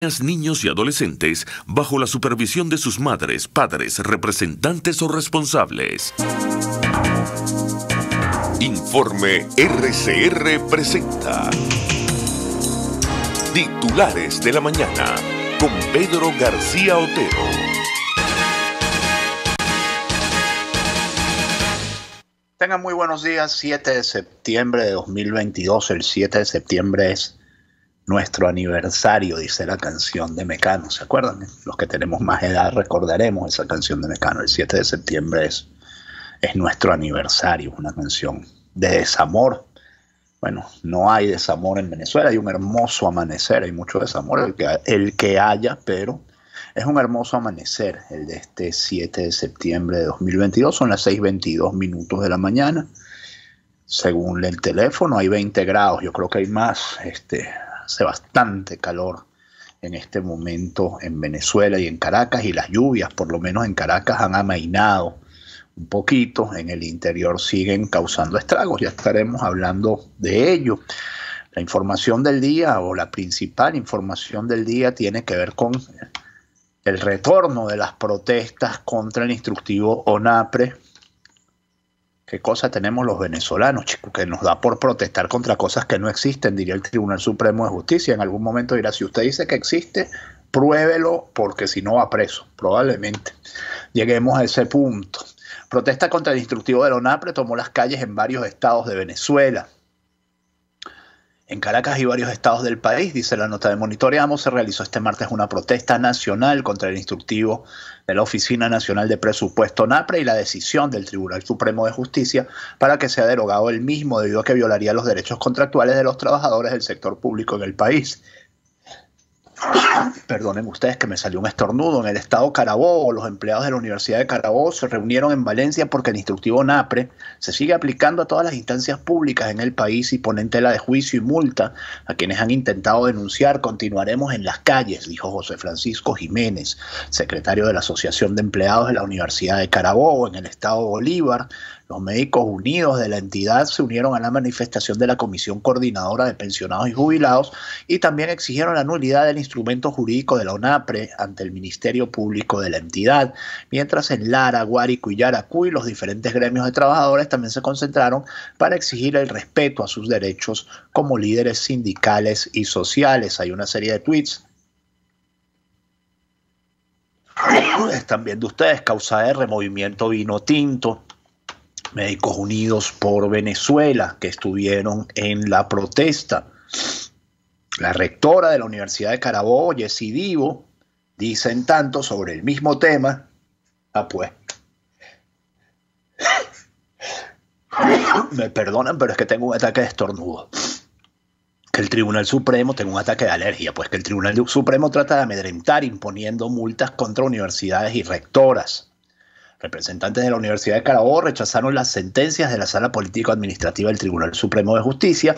niños y adolescentes bajo la supervisión de sus madres, padres, representantes o responsables. Informe RCR presenta Titulares de la Mañana con Pedro García Otero. Tengan muy buenos días. 7 de septiembre de 2022. El 7 de septiembre es nuestro aniversario, dice la canción de Mecano. ¿Se acuerdan? Los que tenemos más edad recordaremos esa canción de Mecano. El 7 de septiembre es nuestro aniversario, una canción de desamor. Bueno, no hay desamor en Venezuela, hay un hermoso amanecer, hay mucho desamor, el que haya, pero es un hermoso amanecer el de este 7 de septiembre de 2022. Son las 6:22 minutos de la mañana. Según el teléfono hay 20 grados, yo creo que hay más. Hace bastante calor en este momento en Venezuela y en Caracas, y las lluvias, por lo menos en Caracas, han amainado un poquito. En el interior siguen causando estragos, ya estaremos hablando de ello. La información del día, o la principal información del día, tiene que ver con el retorno de las protestas contra el instructivo ONAPRE. ¿Qué cosa tenemos los venezolanos, chicos? Que nos da por protestar contra cosas que no existen, diría el Tribunal Supremo de Justicia. En algún momento dirá, si usted dice que existe, pruébelo, porque si no va preso. Probablemente lleguemos a ese punto. Protesta contra el instructivo de la ONAPRE tomó las calles en varios estados de Venezuela. En Caracas y varios estados del país, dice la nota de Monitoreamos, se realizó este martes una protesta nacional contra el instructivo de la Oficina Nacional de Presupuesto ONAPRE y la decisión del Tribunal Supremo de Justicia para que sea derogado el mismo, debido a que violaría los derechos contractuales de los trabajadores del sector público en el país. Perdonen ustedes que me salió un estornudo. En el estado Carabobo, los empleados de la Universidad de Carabobo se reunieron en Valencia porque el instructivo ONAPRE se sigue aplicando a todas las instancias públicas en el país y pone en tela de juicio y multa a quienes han intentado denunciar. Continuaremos en las calles, dijo José Francisco Jiménez, secretario de la Asociación de Empleados de la Universidad de Carabobo. En el estado Bolívar, los médicos unidos de la entidad se unieron a la manifestación de la Comisión Coordinadora de Pensionados y Jubilados y también exigieron la nulidad del instrumento jurídico de la ONAPRE ante el Ministerio Público de la entidad. Mientras en Lara, Guárico y Yaracuy, los diferentes gremios de trabajadores también se concentraron para exigir el respeto a sus derechos como líderes sindicales y sociales. Hay una serie de tweets. Están viendo ustedes, Causa R, Movimiento Vino Tinto, Médicos Unidos por Venezuela, que estuvieron en la protesta. La rectora de la Universidad de Carabobo, Jessy Divo, dice en tanto sobre el mismo tema. Me perdonan, pero es que tengo un ataque de estornudo. Que el Tribunal Supremo, tengo un ataque de alergia, pues que el Tribunal Supremo trata de amedrentar imponiendo multas contra universidades y rectoras. Representantes de la Universidad de Carabobo rechazaron las sentencias de la Sala Político-Administrativa del Tribunal Supremo de Justicia,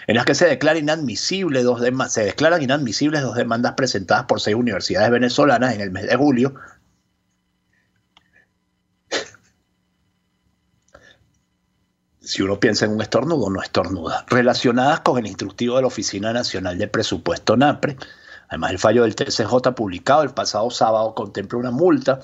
en las que se declaran inadmisibles dos demandas presentadas por 6 universidades venezolanas en el mes de julio. Si uno piensa en un estornudo, no estornuda. Relacionadas con el instructivo de la Oficina Nacional de Presupuesto ONAPRE. Además, el fallo del TCJ publicado el pasado sábado contempla una multa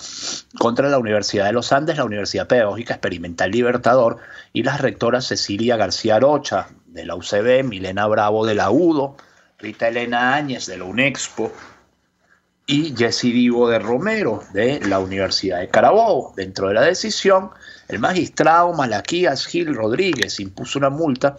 contra la Universidad de los Andes, la Universidad Pedagógica Experimental Libertador y las rectoras Cecilia García Arocha de la UCB, Milena Bravo de la UDO, Rita Elena Áñez de la UNEXPO y Jessy Divo de Romero de la Universidad de Carabobo. Dentro de la decisión, el magistrado Malaquías Gil Rodríguez impuso una multa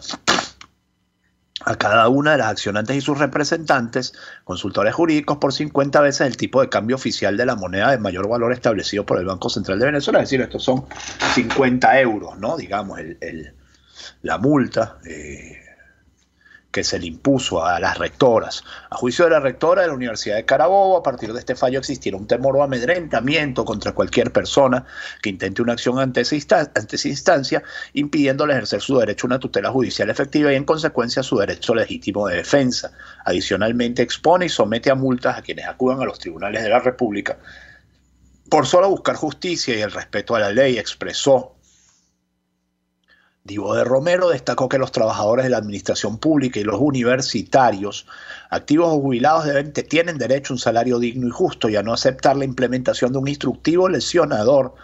a cada una de las accionantes y sus representantes, consultores jurídicos, por 50 veces el tipo de cambio oficial de la moneda de mayor valor establecido por el Banco Central de Venezuela. Es decir, estos son 50 euros, ¿no? Digamos, la multa que se le impuso a las rectoras. A juicio de la rectora de la Universidad de Carabobo, a partir de este fallo existiera un temor o amedrentamiento contra cualquier persona que intente una acción ante esa instancia, impidiéndole ejercer su derecho a una tutela judicial efectiva y en consecuencia su derecho legítimo de defensa. Adicionalmente expone y somete a multas a quienes acudan a los tribunales de la República por solo buscar justicia y el respeto a la ley, expresó Divo de Romero destacó que los trabajadores de la administración pública y los universitarios, activos o jubilados, tienen derecho a un salario digno y justo y a no aceptar la implementación de un instructivo lesionador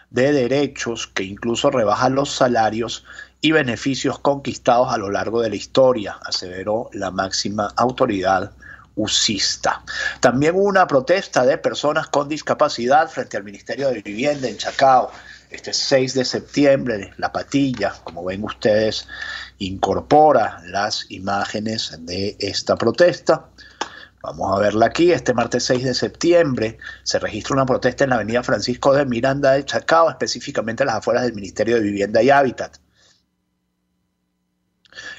de derechos que incluso rebaja los salarios y beneficios conquistados a lo largo de la historia, aseveró la máxima autoridad usista. También hubo una protesta de personas con discapacidad frente al Ministerio de Vivienda en Chacao. Este 6 de septiembre, La Patilla, como ven ustedes, incorpora las imágenes de esta protesta. Vamos a verla aquí. Este martes 6 de septiembre se registra una protesta en la avenida Francisco de Miranda de Chacao, específicamente a las afueras del Ministerio de Vivienda y Hábitat.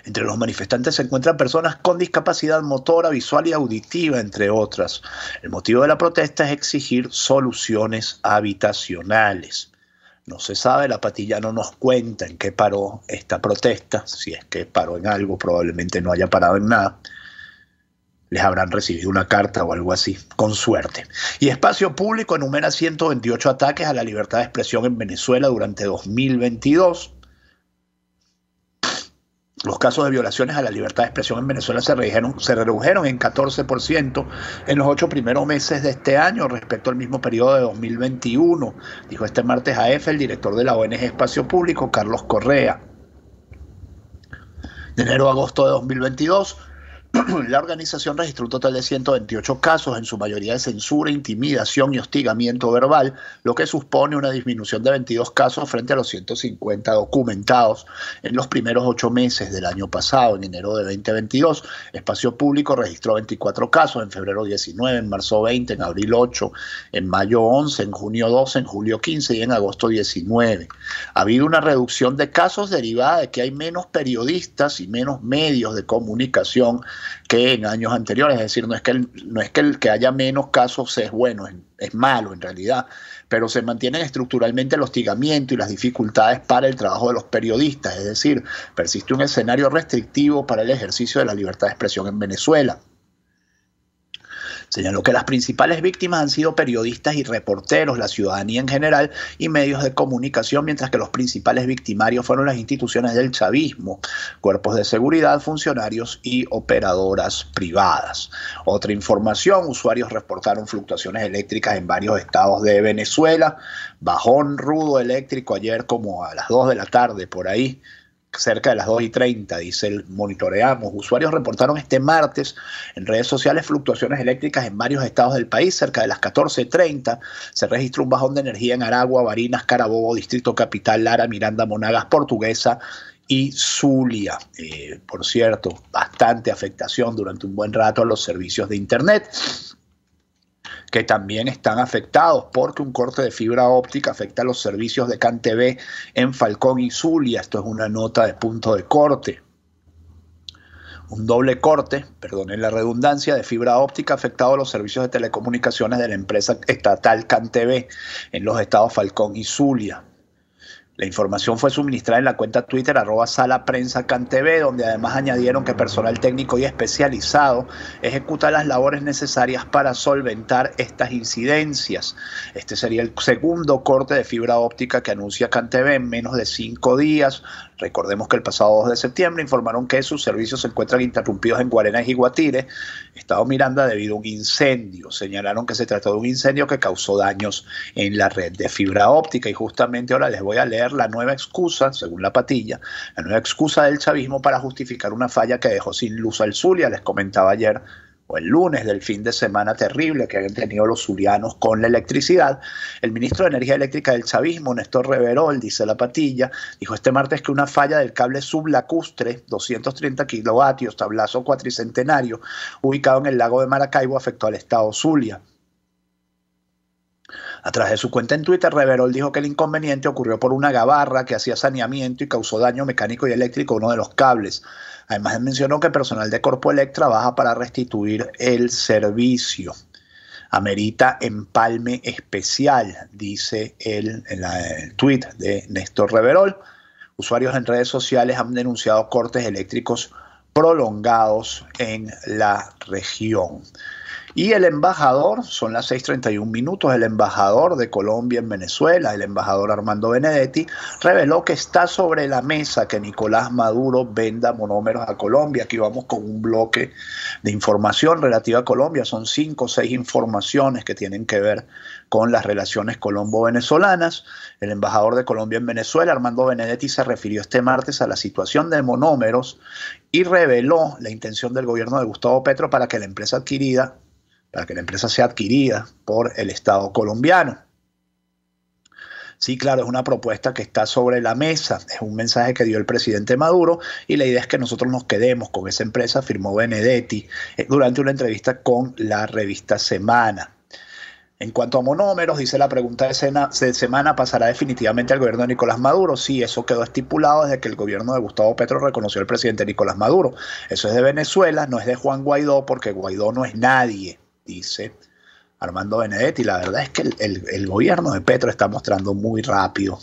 Entre los manifestantes se encuentran personas con discapacidad motora, visual y auditiva, entre otras. El motivo de la protesta es exigir soluciones habitacionales. No se sabe, La Patilla no nos cuenta en qué paró esta protesta. Si es que paró en algo, probablemente no haya parado en nada. Les habrán recibido una carta o algo así, con suerte. Y Espacio Público enumera 128 ataques a la libertad de expresión en Venezuela durante 2022. Los casos de violaciones a la libertad de expresión en Venezuela se redujeron en 14% en los 8 primeros meses de este año respecto al mismo periodo de 2021, dijo este martes a EFE el director de la ONG Espacio Público, Carlos Correa. De enero a agosto de 2022, la organización registró un total de 128 casos, en su mayoría de censura, intimidación y hostigamiento verbal, lo que supone una disminución de 22 casos frente a los 150 documentados en los primeros 8 meses del año pasado. En enero de 2022, Espacio Público registró 24 casos, en febrero 19, en marzo 20, en abril 8, en mayo 11, en junio 12, en julio 15 y en agosto 19. Ha habido una reducción de casos derivada de que hay menos periodistas y menos medios de comunicación que en años anteriores. Es decir, no es que el que haya menos casos es bueno, es malo en realidad, pero se mantienen estructuralmente el hostigamiento y las dificultades para el trabajo de los periodistas. Es decir, persiste un escenario restrictivo para el ejercicio de la libertad de expresión en Venezuela. Señaló que las principales víctimas han sido periodistas y reporteros, la ciudadanía en general y medios de comunicación, mientras que los principales victimarios fueron las instituciones del chavismo, cuerpos de seguridad, funcionarios y operadoras privadas. Otra información: usuarios reportaron fluctuaciones eléctricas en varios estados de Venezuela, bajón rudo eléctrico ayer como a las 2 de la tarde por ahí, cerca de las 2:30, dice el Monitoreamos. Usuarios reportaron este martes en redes sociales fluctuaciones eléctricas en varios estados del país. Cerca de las 14:30 se registró un bajón de energía en Aragua, Barinas, Carabobo, Distrito Capital, Lara, Miranda, Monagas, Portuguesa y Zulia. Por cierto, bastante afectación durante un buen rato a los servicios de internet, que también están afectados porque un corte de fibra óptica afecta a los servicios de CanTV en Falcón y Zulia. Esto es una nota de punto de corte. Un doble corte, perdonen la redundancia, de fibra óptica ha afectado a los servicios de telecomunicaciones de la empresa estatal CanTV en los estados Falcón y Zulia. La información fue suministrada en la cuenta Twitter @SalaPrensaCanTV, donde además añadieron que personal técnico y especializado ejecuta las labores necesarias para solventar estas incidencias. Este sería el segundo corte de fibra óptica que anuncia CanTV en menos de 5 días. Recordemos que el pasado 2 de septiembre informaron que sus servicios se encuentran interrumpidos en Guarenas y Guatire, estado Miranda, debido a un incendio. Señalaron que se trató de un incendio que causó daños en la red de fibra óptica. Y justamente ahora les voy a leer la nueva excusa, según La Patilla, la nueva excusa del chavismo para justificar una falla que dejó sin luz al Zulia. Les comentaba ayer o el lunes del fin de semana terrible que habían tenido los zulianos con la electricidad. El ministro de Energía Eléctrica del chavismo, Néstor Reverol, dice La Patilla, dijo este martes que una falla del cable sublacustre, 230 kilovatios, tablazo cuatricentenario, ubicado en el lago de Maracaibo, afectó al estado Zulia. A través de su cuenta en Twitter, Reverol dijo que el inconveniente ocurrió por una gabarra que hacía saneamiento y causó daño mecánico y eléctrico a uno de los cables. Además mencionó que personal de Corpoelec trabaja para restituir el servicio. Amerita empalme especial, dice él en el tuit de Néstor Reverol. Usuarios en redes sociales han denunciado cortes eléctricos prolongados en la región. Y el embajador, son las 6:31 minutos, el embajador de Colombia en Venezuela, el embajador Armando Benedetti, reveló que está sobre la mesa que Nicolás Maduro venda monómeros a Colombia. Aquí vamos con un bloque de información relativa a Colombia. Son 5 o 6 informaciones que tienen que ver con las relaciones colombo-venezolanas. El embajador de Colombia en Venezuela, Armando Benedetti, se refirió este martes a la situación de monómeros y reveló la intención del gobierno de Gustavo Petro para que la empresa sea adquirida por el Estado colombiano. Sí, claro, es una propuesta que está sobre la mesa, es un mensaje que dio el presidente Maduro y la idea es que nosotros nos quedemos con esa empresa, afirmó Benedetti durante una entrevista con la revista Semana. En cuanto a monómeros, dice la pregunta de Semana, ¿pasará definitivamente al gobierno de Nicolás Maduro? Sí, eso quedó estipulado desde que el gobierno de Gustavo Petro reconoció al presidente Nicolás Maduro. Eso es de Venezuela, no es de Juan Guaidó, porque Guaidó no es nadie, dice Armando Benedetti. La verdad es que el gobierno de Petro está mostrando muy rápido,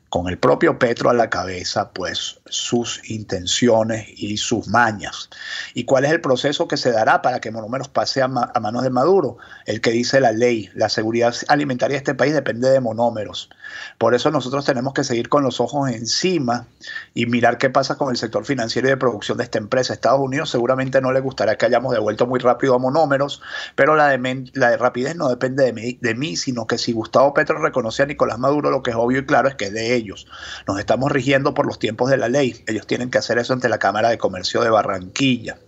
con el propio Petro a la cabeza, pues sus intenciones y sus mañas. ¿Y cuál es el proceso que se dará para que monómeros pase a manos de Maduro? El que dice la ley. La seguridad alimentaria de este país depende de monómeros. Por eso nosotros tenemos que seguir con los ojos encima y mirar qué pasa con el sector financiero y de producción de esta empresa. Estados Unidos seguramente no le gustará que hayamos devuelto muy rápido a monómeros, pero la de rapidez no depende de mí, sino que si Gustavo Petro reconoce a Nicolás Maduro, lo que es obvio y claro es que es de ellos. Nos estamos rigiendo por los tiempos de la ley. Ellos tienen que hacer eso ante la Cámara de Comercio de Barranquilla.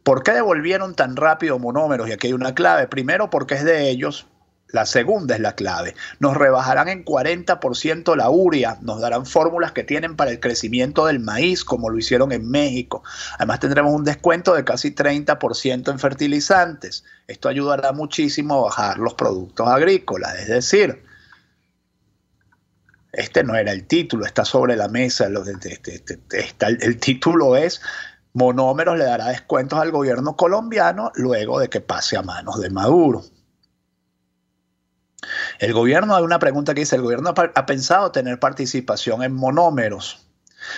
¿Por qué devolvieron tan rápido monómeros? Y aquí hay una clave. Primero, porque es de ellos. La segunda es la clave. Nos rebajarán en 40% la urea, nos darán fórmulas que tienen para el crecimiento del maíz, como lo hicieron en México. Además tendremos un descuento de casi 30% en fertilizantes. Esto ayudará muchísimo a bajar los productos agrícolas. Es decir, este no era el título, está sobre la mesa. El título es: monómeros le dará descuentos al gobierno colombiano luego de que pase a manos de Maduro. El gobierno, hay una pregunta que dice, ¿el gobierno ha pensado tener participación en monómeros?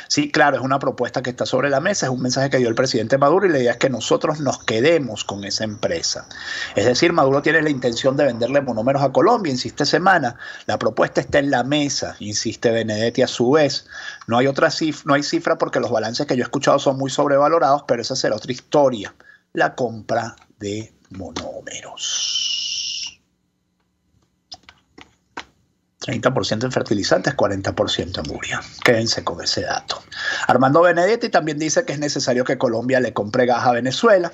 Sí, claro, es una propuesta que está sobre la mesa, es un mensaje que dio el presidente Maduro y la idea es que nosotros nos quedemos con esa empresa. Es decir, Maduro tiene la intención de venderle monómeros a Colombia, insiste Semana. La propuesta está en la mesa, insiste Benedetti a su vez. No hay cifra porque los balances que yo he escuchado son muy sobrevalorados, pero esa será otra historia, la compra de monómeros. 30% en fertilizantes, 40% en urea. Quédense con ese dato. Armando Benedetti también dice que es necesario que Colombia le compre gas a Venezuela.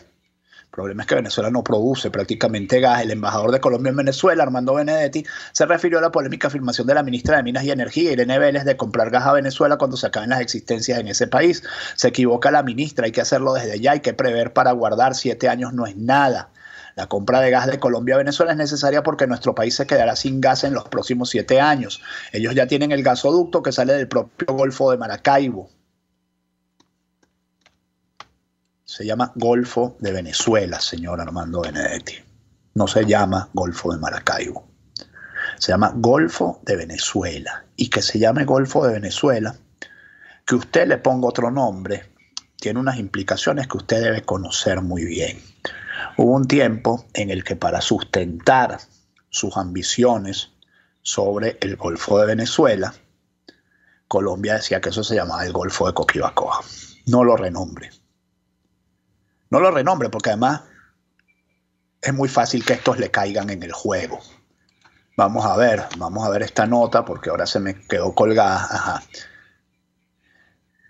El problema es que Venezuela no produce prácticamente gas. El embajador de Colombia en Venezuela, Armando Benedetti, se refirió a la polémica afirmación de la ministra de Minas y Energía, Irene Vélez, de comprar gas a Venezuela cuando se acaben las existencias en ese país. Se equivoca la ministra, hay que hacerlo desde ya, hay que prever para guardar. 7 años no es nada. La compra de gas de Colombia a Venezuela es necesaria porque nuestro país se quedará sin gas en los próximos 7 años. Ellos ya tienen el gasoducto que sale del propio Golfo de Maracaibo. Se llama Golfo de Venezuela, señor Armando Benedetti. No se llama Golfo de Maracaibo. Se llama Golfo de Venezuela. Y que se llame Golfo de Venezuela, que usted le ponga otro nombre, tiene unas implicaciones que usted debe conocer muy bien. Hubo un tiempo en el que para sustentar sus ambiciones sobre el Golfo de Venezuela, Colombia decía que eso se llamaba el Golfo de Coquibacoa. No lo renombre. No lo renombre porque además es muy fácil que estos le caigan en el juego. Vamos a ver esta nota porque ahora se me quedó colgada. Ajá.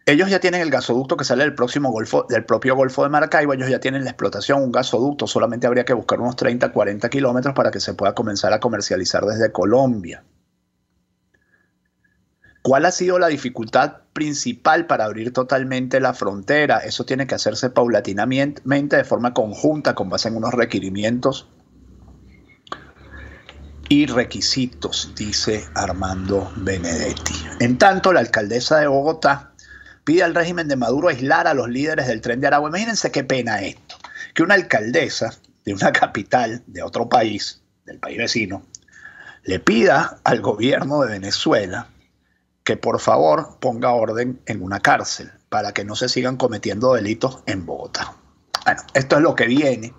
Ellos ya tienen el gasoducto que sale del propio Golfo de Maracaibo. Ellos ya tienen la explotación, un gasoducto. Solamente habría que buscar unos 30, 40 kilómetros para que se pueda comenzar a comercializar desde Colombia. ¿Cuál ha sido la dificultad principal para abrir totalmente la frontera? Eso tiene que hacerse paulatinamente, de forma conjunta, con base en unos requerimientos y requisitos, dice Armando Benedetti. En tanto, la alcaldesa de Bogotá pide al régimen de Maduro aislar a los líderes del Tren de Aragua. Imagínense qué pena esto, que una alcaldesa de una capital de otro país, del país vecino, le pida al gobierno de Venezuela que por favor ponga orden en una cárcel para que no se sigan cometiendo delitos en Bogotá. Bueno, esto es lo que viene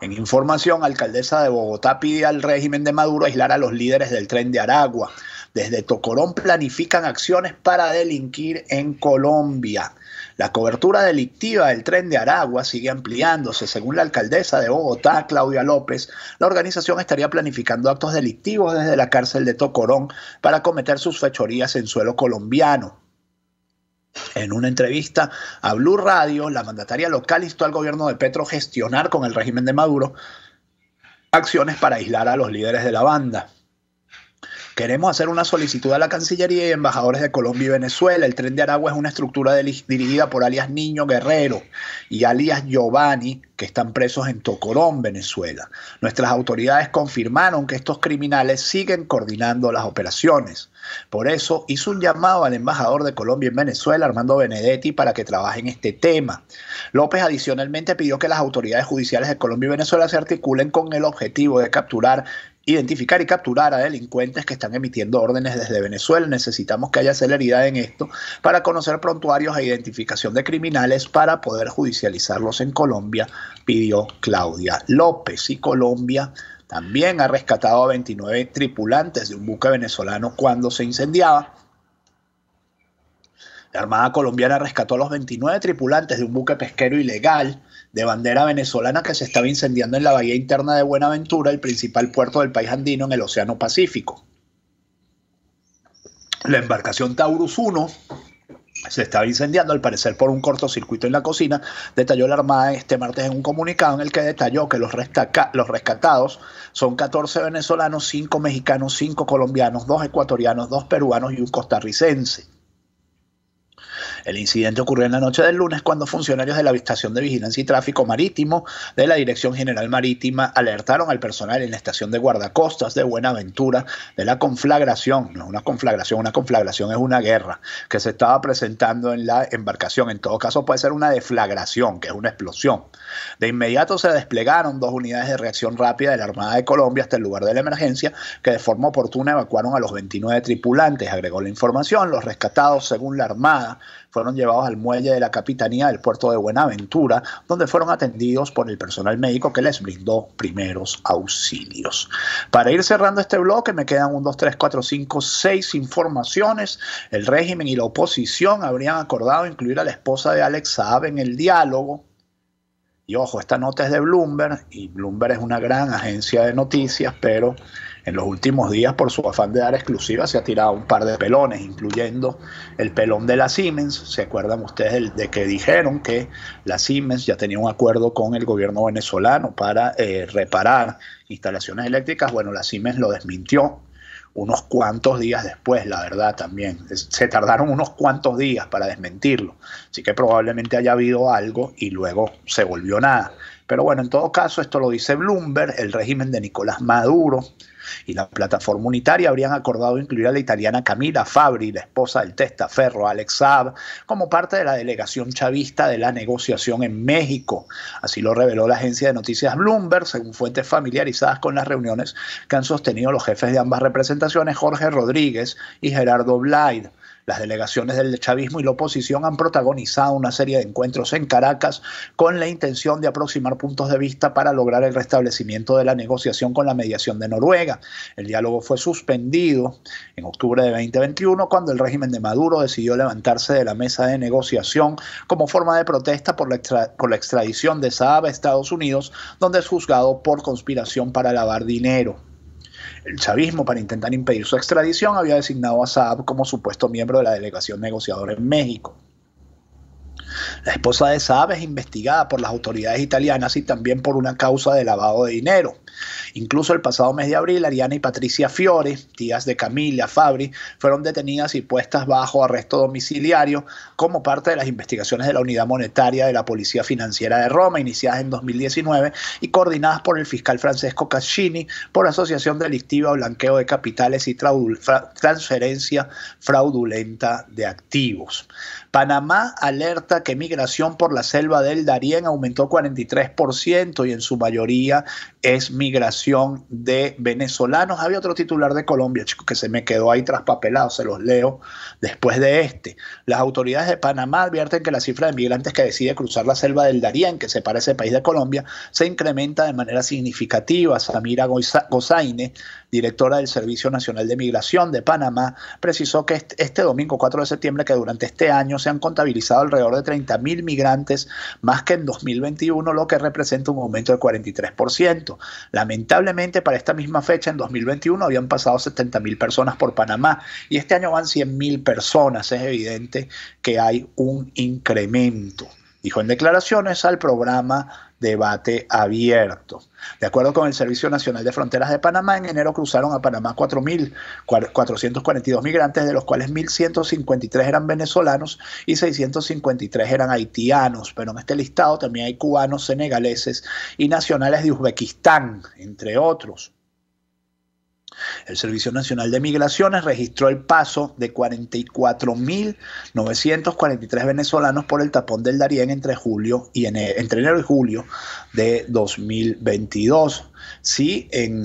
En información, alcaldesa de Bogotá pide al régimen de Maduro aislar a los líderes del Tren de Aragua. Desde Tocorón planifican acciones para delinquir en Colombia. La cobertura delictiva del Tren de Aragua sigue ampliándose. Según la alcaldesa de Bogotá, Claudia López, la organización estaría planificando actos delictivos desde la cárcel de Tocorón para cometer sus fechorías en suelo colombiano. En una entrevista a Blue Radio, la mandataria local instó al gobierno de Petro a gestionar con el régimen de Maduro acciones para aislar a los líderes de la banda. Queremos hacer una solicitud a la Cancillería y embajadores de Colombia y Venezuela. El Tren de Aragua es una estructura dirigida por alias Niño Guerrero y alias Giovanni, que están presos en Tocorón, Venezuela. Nuestras autoridades confirmaron que estos criminales siguen coordinando las operaciones. Por eso hizo un llamado al embajador de Colombia en Venezuela, Armando Benedetti, para que trabaje en este tema. López adicionalmente pidió que las autoridades judiciales de Colombia y Venezuela se articulen con el objetivo de identificar y capturar a delincuentes que están emitiendo órdenes desde Venezuela. Necesitamos que haya celeridad en esto para conocer prontuarios e identificación de criminales para poder judicializarlos en Colombia, pidió Claudia López. Y Colombia también ha rescatado a 29 tripulantes de un buque venezolano cuando se incendiaba. La Armada colombiana rescató a los 29 tripulantes de un buque pesquero ilegal de bandera venezolana que se estaba incendiando en la bahía interna de Buenaventura, el principal puerto del país andino en el Océano Pacífico. La embarcación Taurus 1 se estaba incendiando, al parecer por un cortocircuito en la cocina, detalló la Armada este martes en un comunicado en el que detalló que los rescatados son 14 venezolanos, 5 mexicanos, 5 colombianos, 2 ecuatorianos, 2 peruanos y un costarricense. El incidente ocurrió en la noche del lunes cuando funcionarios de la Estación de Vigilancia y Tráfico Marítimo de la Dirección General Marítima alertaron al personal en la estación de guardacostas de Buenaventura de la conflagración. No es una conflagración es una guerra que se estaba presentando en la embarcación. En todo caso puede ser una deflagración, que es una explosión. De inmediato se desplegaron 2 unidades de reacción rápida de la Armada de Colombia hasta el lugar de la emergencia, que de forma oportuna evacuaron a los 29 tripulantes, agregó la información. Los rescatados, según la Armada, fueron llevados al muelle de la Capitanía del puerto de Buenaventura, donde fueron atendidos por el personal médico que les brindó primeros auxilios. Para ir cerrando este bloque, me quedan 1, 2, 3, 4, 5, 6 informaciones. El régimen y la oposición habrían acordado incluir a la esposa de Alex Saab en el diálogo. Y ojo, esta nota es de Bloomberg, y Bloomberg es una gran agencia de noticias, pero en los últimos días, por su afán de dar exclusiva, se ha tirado un par de pelones, incluyendo el pelón de la Siemens. ¿Se acuerdan ustedes de que dijeron que la Siemens ya tenía un acuerdo con el gobierno venezolano para reparar instalaciones eléctricas? Bueno, la Siemens lo desmintió unos cuantos días después, la verdad también. Se tardaron unos cuantos días para desmentirlo. Así que probablemente haya habido algo y luego se volvió nada. Pero bueno, en todo caso, esto lo dice Bloomberg. El régimen de Nicolás Maduro y la plataforma unitaria habrían acordado incluir a la italiana Camila Fabri, la esposa del testaferro Alex Saab, como parte de la delegación chavista de la negociación en México. Así lo reveló la agencia de noticias Bloomberg, según fuentes familiarizadas con las reuniones que han sostenido los jefes de ambas representaciones, Jorge Rodríguez y Gerardo Blyde. Las delegaciones del chavismo y la oposición han protagonizado una serie de encuentros en Caracas con la intención de aproximar puntos de vista para lograr el restablecimiento de la negociación con la mediación de Noruega. El diálogo fue suspendido en octubre de 2021 cuando el régimen de Maduro decidió levantarse de la mesa de negociación como forma de protesta por la extradición de Saab a Estados Unidos, donde es juzgado por conspiración para lavar dinero. El chavismo, para intentar impedir su extradición, había designado a Saab como supuesto miembro de la delegación negociadora en México. La esposa de Saab es investigada por las autoridades italianas y también por una causa de lavado de dinero. Incluso el pasado mes de abril, Ariana y Patricia Fiore, tías de Camila Fabri, fueron detenidas y puestas bajo arresto domiciliario como parte de las investigaciones de la Unidad Monetaria de la Policía Financiera de Roma, iniciadas en 2019 y coordinadas por el fiscal Francesco Cascini por asociación delictiva, blanqueo de capitales y transferencia fraudulenta de activos. Panamá alerta que migración por la selva del Darién aumentó 43% y en su mayoría es migración de venezolanos. Había otro titular de Colombia, chicos, que se me quedó ahí traspapelado, se los leo después de este. Las autoridades de Panamá advierten que la cifra de migrantes que decide cruzar la selva del Darién, que separa ese país de Colombia, se incrementa de manera significativa. Samira Gozaine, directora del Servicio Nacional de Migración de Panamá, precisó que este domingo 4 de septiembre que durante este año se han contabilizado alrededor de 30.000 migrantes más que en 2021, lo que representa un aumento del 43%. Lamentablemente para esta misma fecha en 2021 habían pasado 70.000 personas por Panamá y este año van 100.000 personas. Es evidente que hay un incremento, dijo en declaraciones al programa Debate Abierto. De acuerdo con el Servicio Nacional de Fronteras de Panamá, en enero cruzaron a Panamá 4.442 migrantes, de los cuales 1.153 eran venezolanos y 653 eran haitianos. Pero en este listado también hay cubanos, senegaleses y nacionales de Uzbekistán, entre otros. El Servicio Nacional de Migraciones registró el paso de 44.943 venezolanos por el tapón del Darién entre enero y julio de 2022. Si en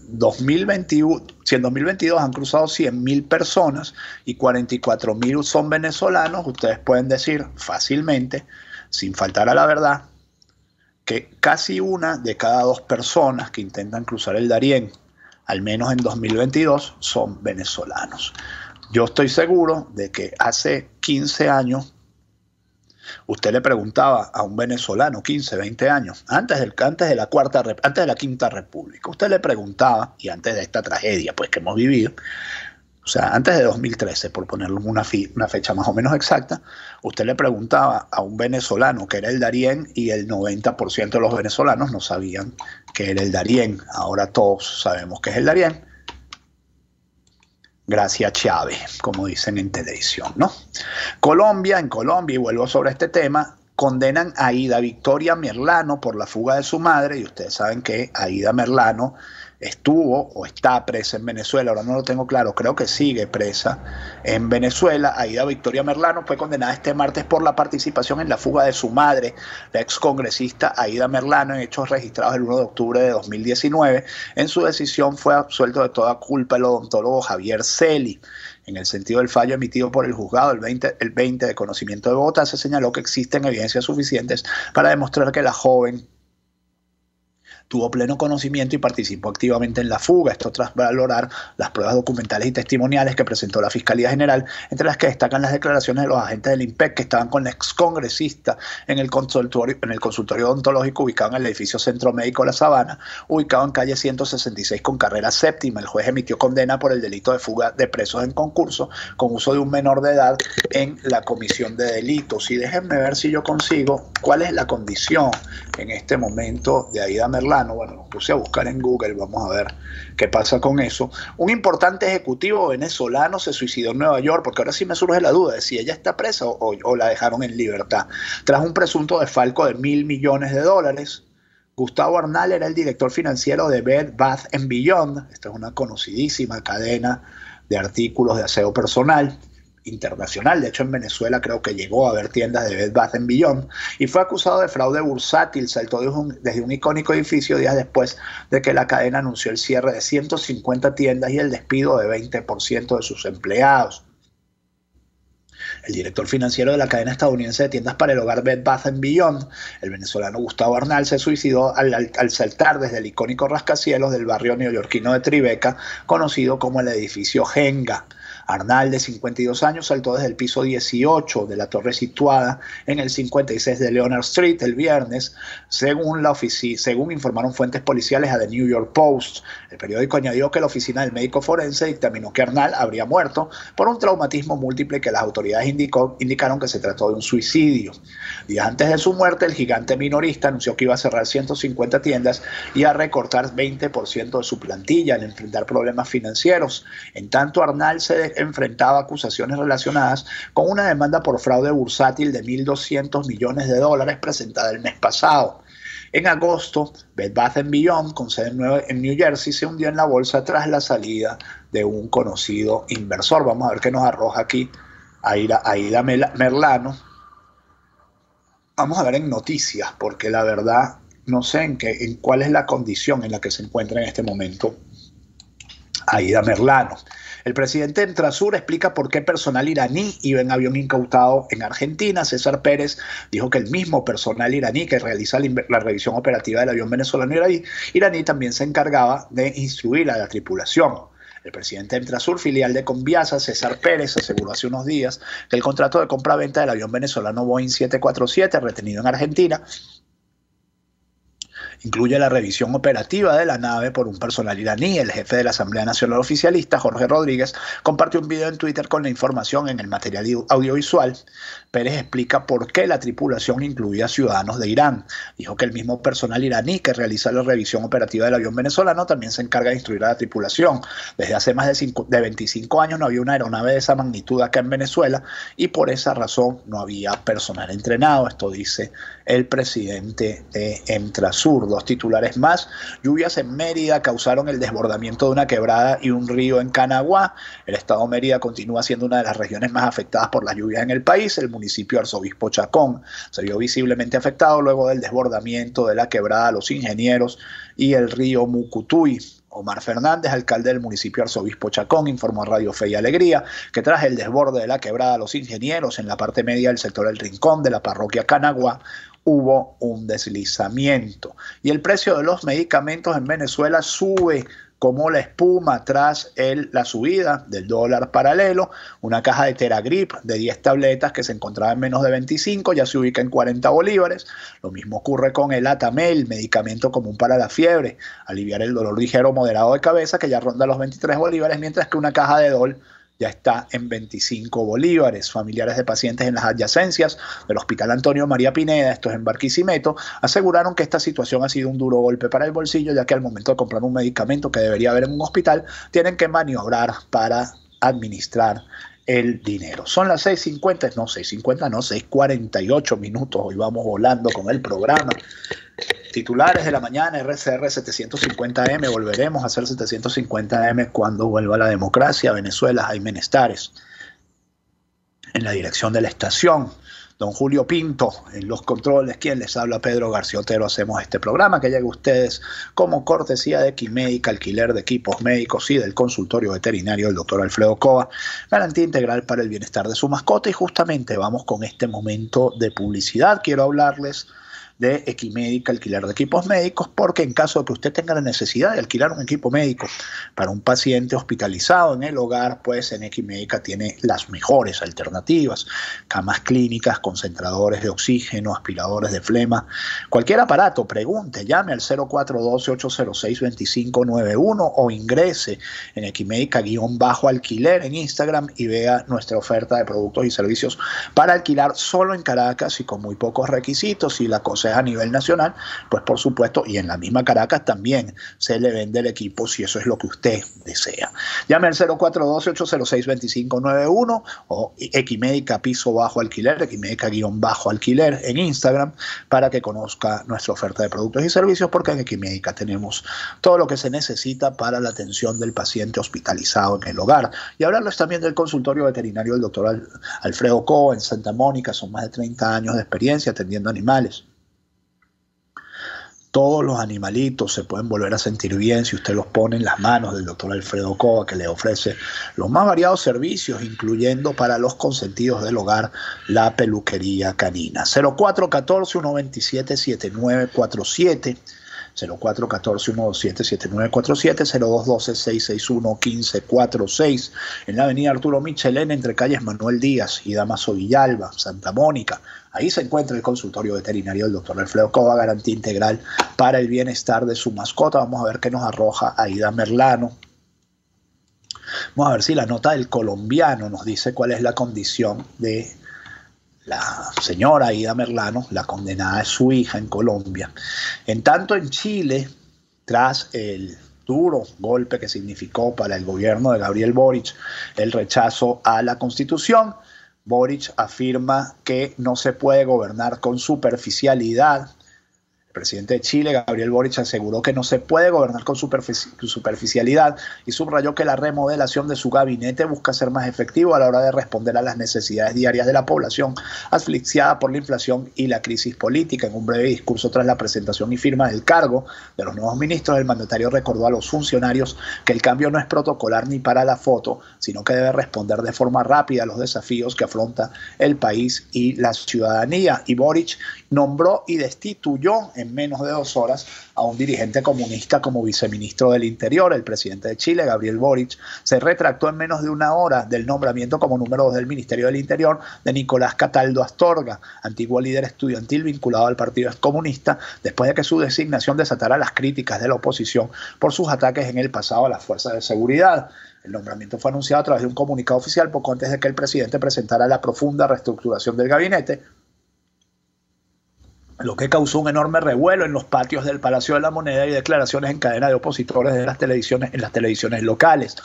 2022 han cruzado 100.000 personas y 44.000 son venezolanos, ustedes pueden decir fácilmente, sin faltar a la verdad, que casi una de cada dos personas que intentan cruzar el Darién, al menos en 2022, son venezolanos. Yo estoy seguro de que hace 15 años usted le preguntaba a un venezolano, 15, 20 años, antes de la Quinta República, usted le preguntaba, y antes de esta tragedia pues que hemos vivido, o sea, antes de 2013, por ponerle una fecha más o menos exacta, usted le preguntaba a un venezolano qué era el Darién y el 90% de los venezolanos no sabían qué era el Darién. Ahora todos sabemos qué es el Darién. Gracias Chávez, como dicen en televisión, ¿no? En Colombia, y vuelvo sobre este tema, condenan a Aida Victoria Merlano por la fuga de su madre, y ustedes saben que Aida Merlano estuvo o está presa en Venezuela, ahora no lo tengo claro, creo que sigue presa en Venezuela. Aida Victoria Merlano fue condenada este martes por la participación en la fuga de su madre, la excongresista Aida Merlano, en hechos registrados el 1 de octubre de 2019. En su decisión fue absuelto de toda culpa el odontólogo Javier Celi. En el sentido del fallo emitido por el juzgado el 20 de conocimiento de Bogotá, se señaló que existen evidencias suficientes para demostrar que la joven tuvo pleno conocimiento y participó activamente en la fuga. Esto tras valorar las pruebas documentales y testimoniales que presentó la Fiscalía General, entre las que destacan las declaraciones de los agentes del IMPEC que estaban con la excongresista en el consultorio odontológico ubicado en el edificio Centro Médico La Sabana, ubicado en calle 166 con carrera séptima. El juez emitió condena por el delito de fuga de presos en concurso con uso de un menor de edad en la comisión de delitos. Y déjenme ver si yo consigo cuál es la condición en este momento de Aida Merlano. Bueno, lo puse a buscar en Google, vamos a ver qué pasa con eso. Un importante ejecutivo venezolano se suicidó en Nueva York, porque ahora sí me surge la duda de si ella está presa o la dejaron en libertad, tras un presunto desfalco de $1.000 millones. Gustavo Arnal era el director financiero de Bed Bath & Beyond. Esta es una conocidísima cadena de artículos de aseo personal internacional. De hecho, en Venezuela creo que llegó a haber tiendas de Bed Bath & Beyond, y fue acusado de fraude bursátil. Saltó desde un icónico edificio días después de que la cadena anunció el cierre de 150 tiendas y el despido de 20% de sus empleados. El director financiero de la cadena estadounidense de tiendas para el hogar Bed Bath & Beyond, el venezolano Gustavo Arnal, se suicidó al saltar desde el icónico rascacielos del barrio neoyorquino de Tribeca, conocido como el edificio Jenga. Arnal, de 52 años, saltó desde el piso 18 de la torre situada en el 56 de Leonard Street el viernes, según informaron fuentes policiales a The New York Post. El periódico añadió que la oficina del médico forense dictaminó que Arnal habría muerto por un traumatismo múltiple, que las autoridades indicaron que se trató de un suicidio. Días antes de su muerte, el gigante minorista anunció que iba a cerrar 150 tiendas y a recortar 20% de su plantilla al enfrentar problemas financieros. En tanto, Arnal se enfrentaba acusaciones relacionadas con una demanda por fraude bursátil de $1.200 millones presentada el mes pasado. En agosto, Bed Bath & Beyond, con sede en New Jersey, se hundió en la bolsa tras la salida de un conocido inversor. Vamos a ver qué nos arroja aquí Aida Merlano. Vamos a ver en noticias, porque la verdad no sé en cuál es la condición en la que se encuentra en este momento Aida Merlano. El presidente Entrasur explica por qué personal iraní iba en avión incautado en Argentina. César Pérez dijo que el mismo personal iraní que realiza la revisión operativa del avión venezolano iraní también se encargaba de instruir a la tripulación. El presidente de Entrasur, filial de Conviasa, César Pérez, aseguró hace unos días que el contrato de compra-venta del avión venezolano Boeing 747 retenido en Argentina incluye la revisión operativa de la nave por un personal iraní. El jefe de la Asamblea Nacional Oficialista, Jorge Rodríguez, compartió un video en Twitter con la información en el material audiovisual. Pérez explica por qué la tripulación incluía ciudadanos de Irán. Dijo que el mismo personal iraní que realiza la revisión operativa del avión venezolano también se encarga de instruir a la tripulación. Desde hace más de 25 años no había una aeronave de esa magnitud acá en Venezuela y por esa razón no había personal entrenado. Esto dice el presidente de Entrasur. Dos titulares más. Lluvias en Mérida causaron el desbordamiento de una quebrada y un río en Canaguá. El estado de Mérida continúa siendo una de las regiones más afectadas por las lluvias en el país. El municipio Arzobispo Chacón se vio visiblemente afectado luego del desbordamiento de la quebrada Los Ingenieros y el río Mucutuy. Omar Fernández, alcalde del municipio Arzobispo Chacón, informó a Radio Fe y Alegría que tras el desborde de la quebrada Los Ingenieros en la parte media del sector El Rincón de la parroquia Canaguá, hubo un deslizamiento. Y el precio de los medicamentos en Venezuela sube como la espuma tras la subida del dólar paralelo. Una caja de Teragrip de 10 tabletas que se encontraba en menos de 25 ya se ubica en 40 bolívares. Lo mismo ocurre con el Atamel, medicamento común para la fiebre, aliviar el dolor ligero o moderado de cabeza, que ya ronda los 23 bolívares, mientras que una caja de Dol ya está en 25 bolívares. Familiares de pacientes en las adyacencias del Hospital Antonio María Pineda, esto es en Barquisimeto, aseguraron que esta situación ha sido un duro golpe para el bolsillo, ya que al momento de comprar un medicamento que debería haber en un hospital, tienen que maniobrar para administrar el dinero. Son las 6:48 minutos. Hoy vamos volando con el programa. Titulares de la mañana, RCR 750M, volveremos a hacer 750M cuando vuelva la democracia. Venezuela, hay menestares. En la dirección de la estación, don Julio Pinto, en los controles, quien les habla, Pedro García Otero. Hacemos este programa que llegue a ustedes como cortesía de Equimédica, alquiler de equipos médicos y del consultorio veterinario del doctor Alfredo Cova, garantía integral para el bienestar de su mascota. Y justamente vamos con este momento de publicidad. Quiero hablarles de Equimédica, alquiler de equipos médicos, porque en caso de que usted tenga la necesidad de alquilar un equipo médico para un paciente hospitalizado en el hogar, pues en Equimédica tiene las mejores alternativas: camas clínicas, concentradores de oxígeno, aspiradores de flema, cualquier aparato. Pregunte, llame al 0412-806-2591 o ingrese en Equimédica-alquiler en Instagram y vea nuestra oferta de productos y servicios para alquilar solo en Caracas y con muy pocos requisitos. Y la cosa es a nivel nacional, pues por supuesto, y en la misma Caracas también se le vende el equipo si eso es lo que usted desea. Llame al 0412-806-2591 o Equimédica piso bajo alquiler, Equimédica-alquiler en Instagram, para que conozca nuestra oferta de productos y servicios, porque en Equimédica tenemos todo lo que se necesita para la atención del paciente hospitalizado en el hogar. Y hablarles también del consultorio veterinario del doctor Alfredo Cova en Santa Mónica. Son más de 30 años de experiencia atendiendo animales. Todos los animalitos se pueden volver a sentir bien si usted los pone en las manos del doctor Alfredo Cova, que le ofrece los más variados servicios, incluyendo para los consentidos del hogar la peluquería canina. 0414-127-7947, 0414-127-7947, 0212-661-1546, en la avenida Arturo Michelena, entre calles Manuel Díaz y Damaso Villalba, Santa Mónica. Ahí se encuentra el consultorio veterinario del doctor Alfredo Cova, garantía integral para el bienestar de su mascota. Vamos a ver qué nos arroja Aida Merlano. Vamos a ver si la nota del colombiano nos dice cuál es la condición de la señora Aida Merlano. La condenada es su hija en Colombia. En tanto, en Chile, tras el duro golpe que significó para el gobierno de Gabriel Boric el rechazo a la Constitución, Boric afirma que no se puede gobernar con superficialidad. El presidente de Chile, Gabriel Boric, aseguró que no se puede gobernar con superficialidad y subrayó que la remodelación de su gabinete busca ser más efectivo a la hora de responder a las necesidades diarias de la población asfixiada por la inflación y la crisis política. En un breve discurso tras la presentación y firma del cargo de los nuevos ministros, el mandatario recordó a los funcionarios que el cambio no es protocolar ni para la foto, sino que debe responder de forma rápida a los desafíos que afronta el país y la ciudadanía. Y Boric nombró y destituyó en menos de 2 horas a un dirigente comunista como viceministro del Interior. El presidente de Chile, Gabriel Boric, se retractó en menos de 1 hora del nombramiento como número 2 del Ministerio del Interior de Nicolás Cataldo Astorga, antiguo líder estudiantil vinculado al Partido Comunista, después de que su designación desatara las críticas de la oposición por sus ataques en el pasado a las fuerzas de seguridad. El nombramiento fue anunciado a través de un comunicado oficial poco antes de que el presidente presentara la profunda reestructuración del gabinete, lo que causó un enorme revuelo en los patios del Palacio de la Moneda y declaraciones en cadena de opositores de las televisiones locales.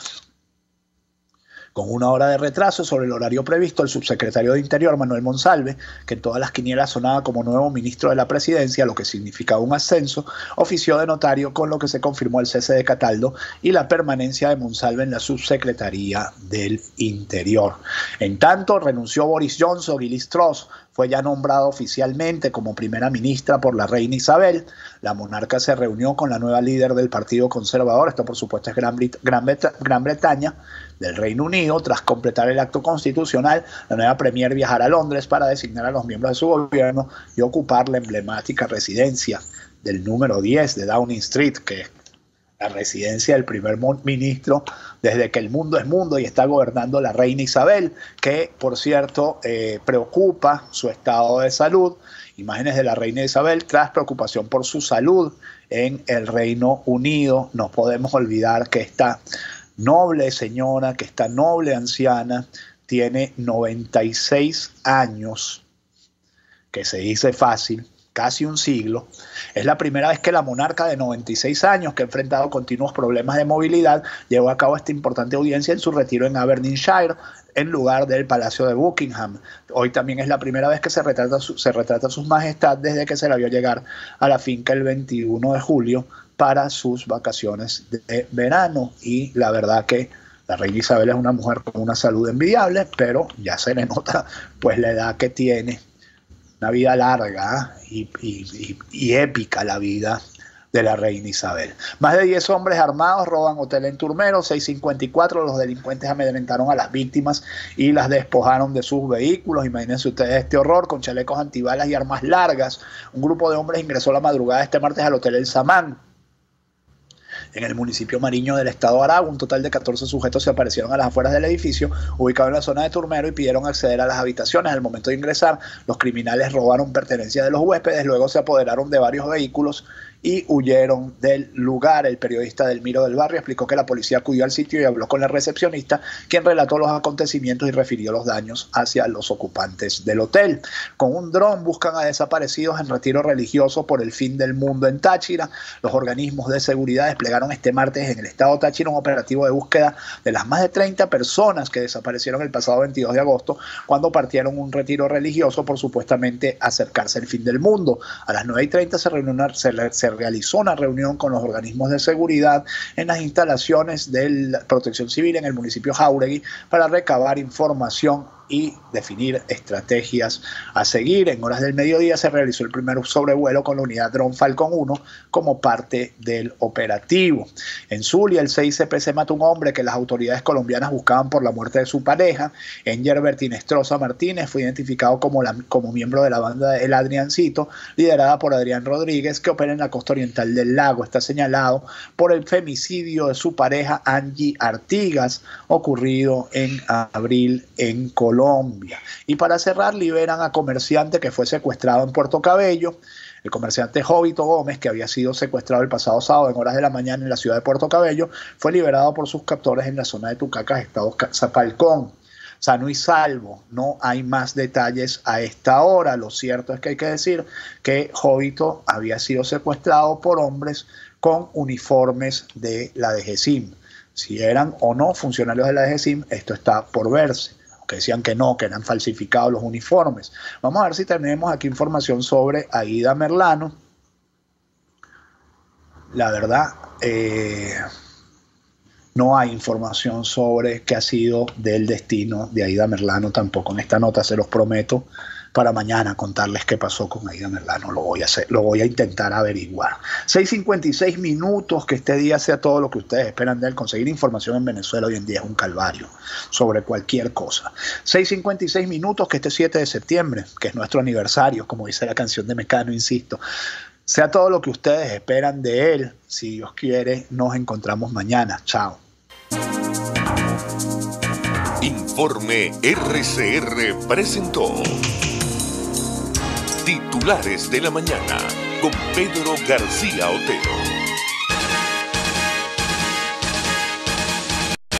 Con 1 hora de retraso sobre el horario previsto, el subsecretario de Interior, Manuel Monsalve, que en todas las quinielas sonaba como nuevo ministro de la Presidencia, lo que significaba un ascenso, ofició de notario, con lo que se confirmó el cese de Cataldo y la permanencia de Monsalve en la subsecretaría del Interior. En tanto, renunció Boris Johnson y Liz Truss fue ya nombrada oficialmente como primera ministra por la reina Isabel. La monarca se reunió con la nueva líder del Partido Conservador, esto por supuesto es Gran Bretaña, del Reino Unido. Tras completar el acto constitucional, la nueva premier viajará a Londres para designar a los miembros de su gobierno y ocupar la emblemática residencia del número 10 de Downing Street, que es la residencia del primer ministro desde que el mundo es mundo y está gobernando la reina Isabel, que por cierto preocupa su estado de salud. Imágenes de la reina Isabel tras preocupación por su salud en el Reino Unido. No podemos olvidar que esta noble señora, que esta noble anciana tiene 96 años, que se dice fácil, casi un siglo. Es la primera vez que la monarca de 96 años, que ha enfrentado continuos problemas de movilidad, llevó a cabo esta importante audiencia en su retiro en Aberdeenshire, en lugar del Palacio de Buckingham. Hoy también es la primera vez que se retrata a su majestad desde que se la vio llegar a la finca el 21 de julio para sus vacaciones de verano. Y la verdad que la reina Isabel es una mujer con una salud envidiable, pero ya se le nota pues la edad que tiene. Una vida larga y épica la vida de la reina Isabel. Más de 10 hombres armados roban hotel en Turmero, 6:54. Los delincuentes amedrentaron a las víctimas y las despojaron de sus vehículos. Imagínense ustedes este horror, con chalecos antibalas y armas largas. Un grupo de hombres ingresó la madrugada de este martes al hotel El Samán, en el municipio Mariño del estado de Aragua. Un total de 14 sujetos se aparecieron a las afueras del edificio, ubicado en la zona de Turmero, y pidieron acceder a las habitaciones. Al momento de ingresar, los criminales robaron pertenencias de los huéspedes, luego se apoderaron de varios vehículos y huyeron del lugar. El periodista del Miro del Barrio explicó que la policía acudió al sitio y habló con la recepcionista, quien relató los acontecimientos y refirió los daños hacia los ocupantes del hotel. Con un dron buscan a desaparecidos en retiro religioso por el fin del mundo en Táchira. Los organismos de seguridad desplegaron este martes en el estado de Táchira un operativo de búsqueda de las más de 30 personas que desaparecieron el pasado 22 de agosto cuando partieron un retiro religioso por supuestamente acercarse al fin del mundo. A las 9:30 se realizó una reunión con los organismos de seguridad en las instalaciones de la Protección Civil en el municipio Jáuregui para recabar información y definir estrategias a seguir. En horas del mediodía se realizó el primer sobrevuelo con la unidad Dron Falcon 1 como parte del operativo. En Zulia, el 6CPC mató a un hombre que las autoridades colombianas buscaban por la muerte de su pareja. Enyer Bertinestrosa Martínez fue identificado como miembro de la banda El Adriancito, liderada por Adrián Rodríguez, que opera en la costa oriental del lago. Está señalado por el femicidio de su pareja Angie Artigas, ocurrido en abril en Colombia. Y para cerrar, liberan a comerciante que fue secuestrado en Puerto Cabello. El comerciante Jovito Gómez, que había sido secuestrado el pasado sábado en horas de la mañana en la ciudad de Puerto Cabello, fue liberado por sus captores en la zona de Tucacas, estado Zapalcón. Sano y salvo. No hay más detalles a esta hora. Lo cierto es que hay que decir que Jovito había sido secuestrado por hombres con uniformes de la DGCIM. Si eran o no funcionarios de la DGCIM, esto está por verse. Que decían que no, que eran falsificados los uniformes. Vamos a ver si tenemos aquí información sobre Aida Merlano, la verdad, no hay información sobre qué ha sido del destino de Aida Merlano tampoco. En esta nota se los prometo para mañana contarles qué pasó con Aida Merlano. Lo voy a hacer, lo voy a intentar averiguar. 6:56 minutos, que este día sea todo lo que ustedes esperan de él. Conseguir información en Venezuela hoy en día es un calvario sobre cualquier cosa. 6:56 minutos, que este 7 de septiembre, que es nuestro aniversario, como dice la canción de Mecano, insisto, sea todo lo que ustedes esperan de él. Si Dios quiere, nos encontramos mañana. Chao. Informe RCR presentó Titulares de la Mañana con Pedro García Otero.